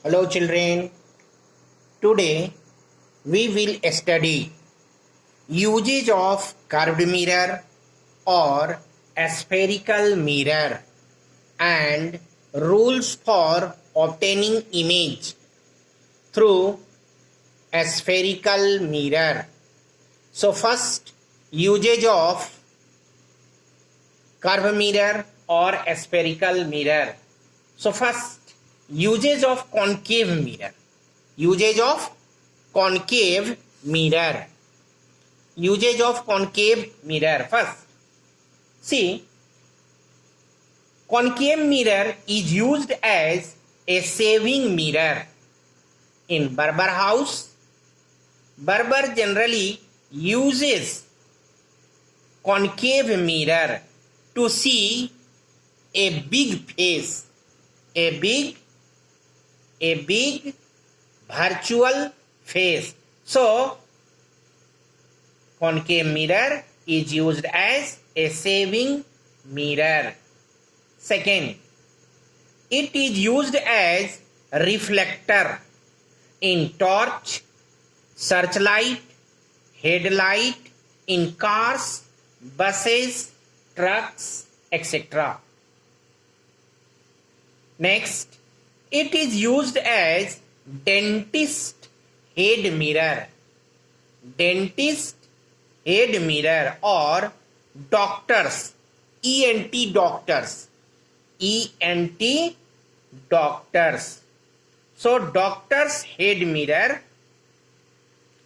Hello children, today we will study usage of curved mirror or spherical mirror and rules for obtaining image through a spherical mirror. So first, usage of curved mirror or a spherical mirror. So first, usage of concave mirror. Usage of concave mirror. Usage of concave mirror. First, see, concave mirror is used as a saving mirror. In barber house, barber generally uses concave mirror to see a big face, a big virtual face. So concave mirror is used as a saving mirror. Second, it is used as reflector in torch, searchlight, headlight, in cars, buses, trucks, etc. Next, it is used as dentist head mirror. Dentist head mirror or doctors, ENT doctors. ENT doctors. So doctor's head mirror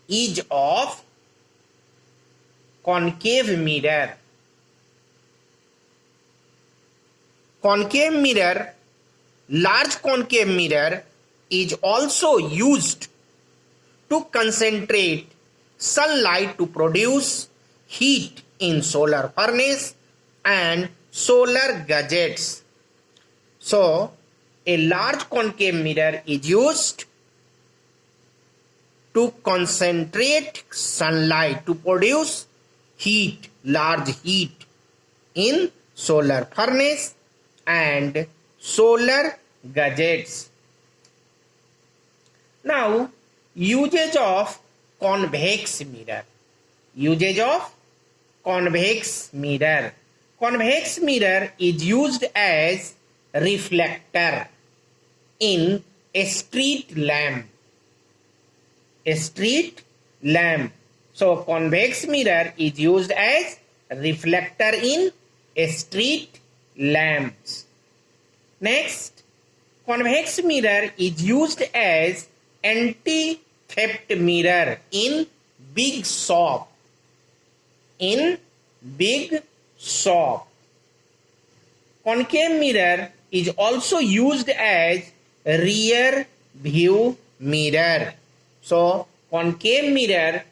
is of concave mirror. Concave mirror, large concave mirror is also used to concentrate sunlight to produce heat in solar furnace and solar gadgets. So, a large concave mirror is used to concentrate sunlight to produce heat, large heat in solar furnace and solar gadgets. Now, usage of convex mirror. Usage of convex mirror. Convex mirror is used as reflector in a street lamp. A street lamp. So convex mirror is used as reflector in a street lamps. Next, convex mirror is used as anti-theft mirror in big shop. In big shop. Concave mirror is also used as rear view mirror. So convex mirror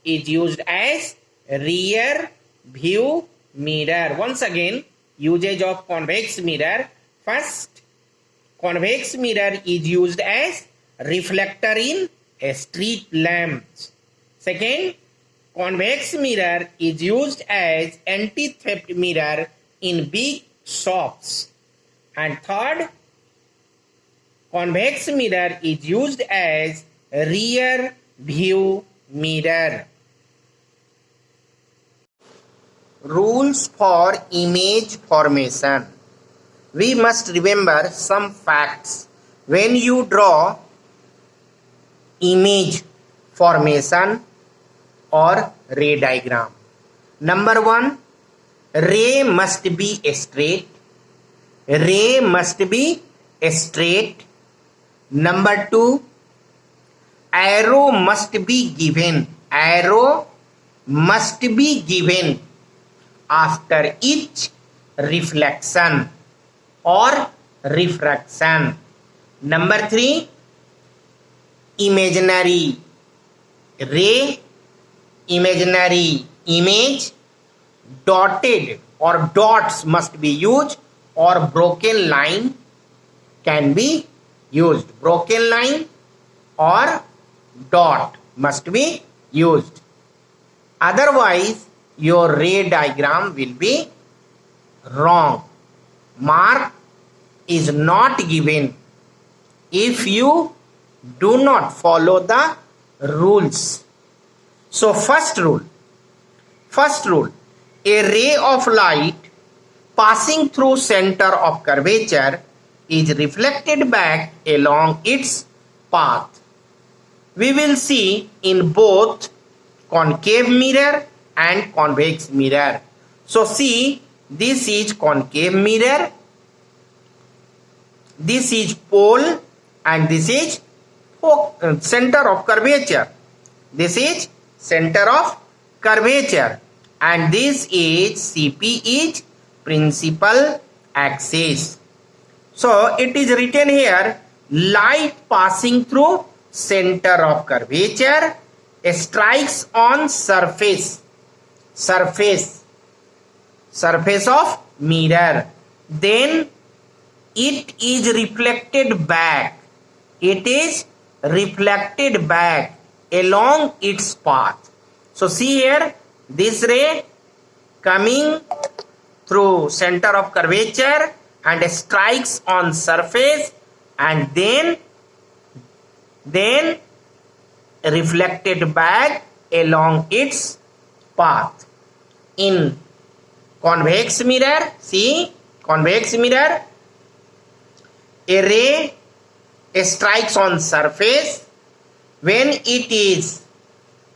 is used as rear view mirror. Once again, usage of convex mirror. First, convex mirror is used as reflector in a street lamps. Second, convex mirror is used as anti-theft mirror in big shops. And third, convex mirror is used as rear view mirror. Rules for image formation. We must remember some facts when you draw image formation or ray diagram. Number 1, ray must be straight. Ray must be straight. Number 2, arrow must be given. Arrow must be given after each reflection or refraction. Number 3, imaginary ray, imaginary image, dotted or dots must be used or broken line can be used. Broken line or dot must be used. Otherwise, your ray diagram will be wrong. Mark is not given if you do not follow the rules. So first rule, a ray of light passing through center of curvature is reflected back along its path. We will see in both concave mirror and convex mirror. So see, this is concave mirror, this is pole, and this is center of curvature. This is center of curvature, and this is CP is principal axis. So it is written here, light passing through center of curvature strikes on surface of mirror, then it is reflected back. It is reflected back along its path. So see here, this ray coming through center of curvature and strikes on surface, and then reflected back along its path. In convex mirror, see, convex mirror, a ray strikes on surface. When it is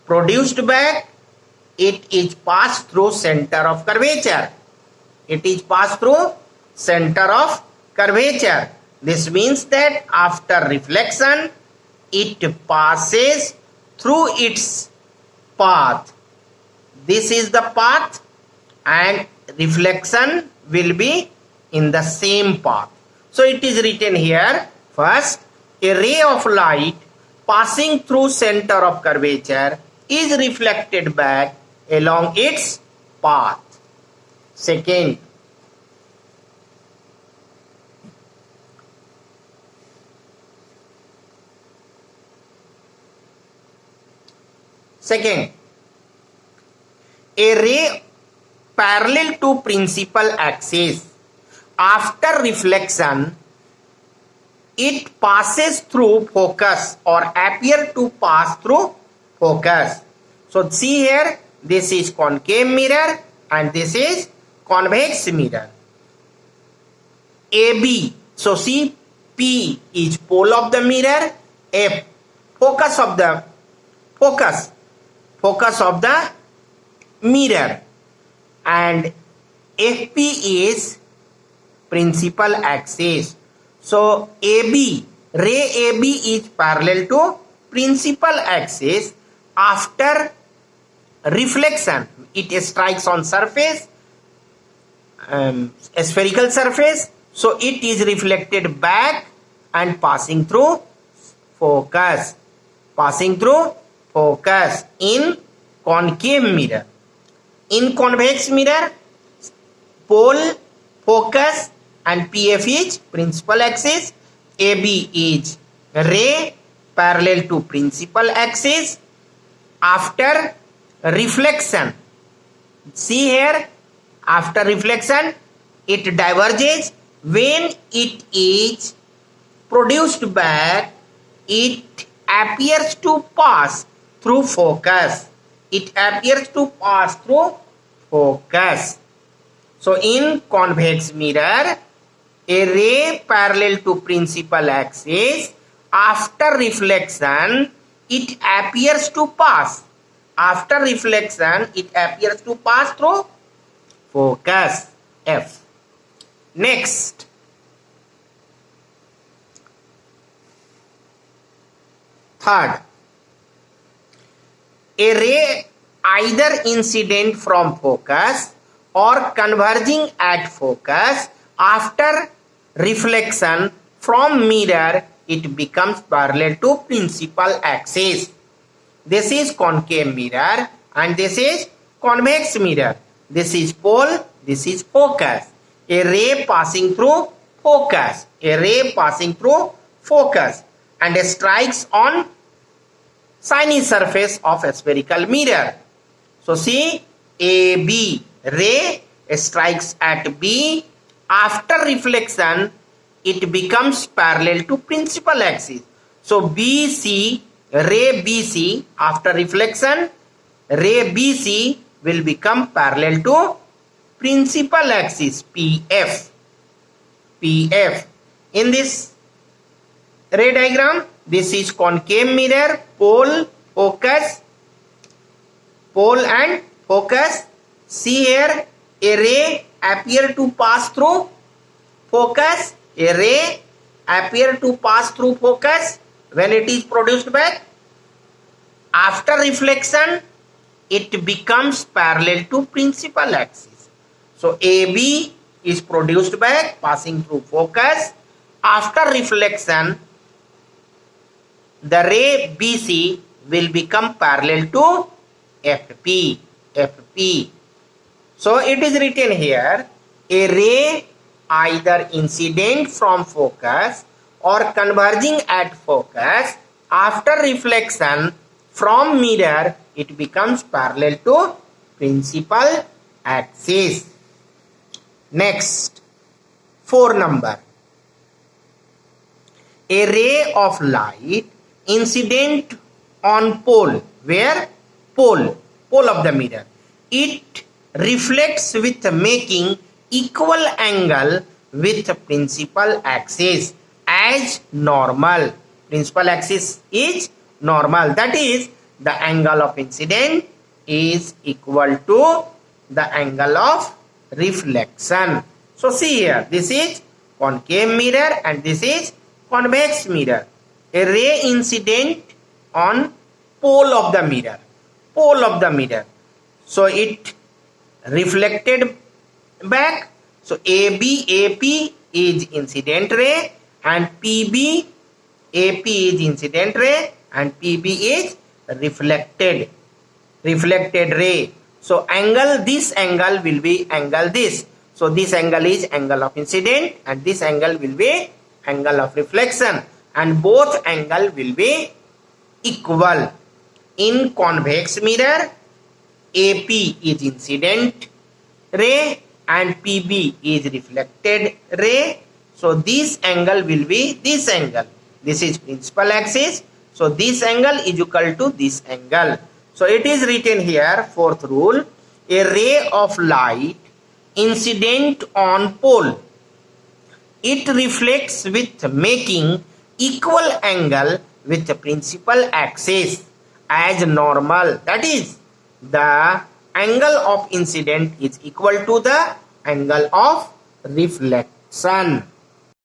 produced back, it is passed through center of curvature. It is passed through center of curvature. This means that after reflection, it passes through its path. This is the path, and reflection will be in the same path. So it is written here, first, a ray of light passing through center of curvature is reflected back along its path. Second, a ray parallel to principal axis. After reflection, it passes through focus or appear to pass through focus. So see here, this is concave mirror and this is convex mirror. AB, so see, P is pole of the mirror, F focus of the mirror, and FP is principal axis. So AB, ray AB is parallel to principal axis. After reflection, it strikes on surface, a spherical surface, so it is reflected back and passing through focus in concave mirror. In convex mirror, pole, focus, and PF is principal axis. AB is ray parallel to principal axis. After reflection, see here, after reflection, it diverges. When it is produced back, it appears to pass through focus. So in convex mirror, a ray parallel to principal axis, after reflection, it appears to pass. After reflection, it appears to pass through focus, F. Next, third, a ray either incident from focus or converging at focus, after reflection from mirror, it becomes parallel to principal axis. This is concave mirror and this is convex mirror. This is pole, this is focus. A ray passing through focus, and strikes on shiny surface of a spherical mirror. So see, AB ray strikes at B. After reflection, it becomes parallel to principal axis. So BC, ray BC, after reflection, ray BC will become parallel to principal axis PF. In this ray diagram, this is concave mirror, pole, focus, pole and focus. See here, a ray appear to pass through focus, a ray appear to pass through focus when it is produced back. After reflection, it becomes parallel to principal axis. So AB is produced back passing through focus. After reflection, the ray BC will become parallel to FP. So it is written here, a ray either incident from focus or converging at focus, after reflection from mirror, it becomes parallel to principal axis. Next, 4 number. A ray of light incident on pole. Where? Pole of the mirror. It reflects with making equal angle with principal axis as normal. Principal axis is normal. That is, the angle of incident is equal to the angle of reflection. So see here, this is concave mirror and this is convex mirror. A ray incident on pole of the mirror. So it reflected back. So AP is incident ray and AP is incident ray and PB is reflected ray. So angle, this angle will be angle this. So this angle is angle of incident and this angle will be angle of reflection, and both angle will be equal. In convex mirror, AP is incident ray and PB is reflected ray. So this angle will be this angle. This is principal axis. So this angle is equal to this angle. So it is written here, 4th rule, a ray of light incident on pole. It reflects with making equal angle with the principal axis as normal. That is, the angle of incident is equal to the angle of reflection.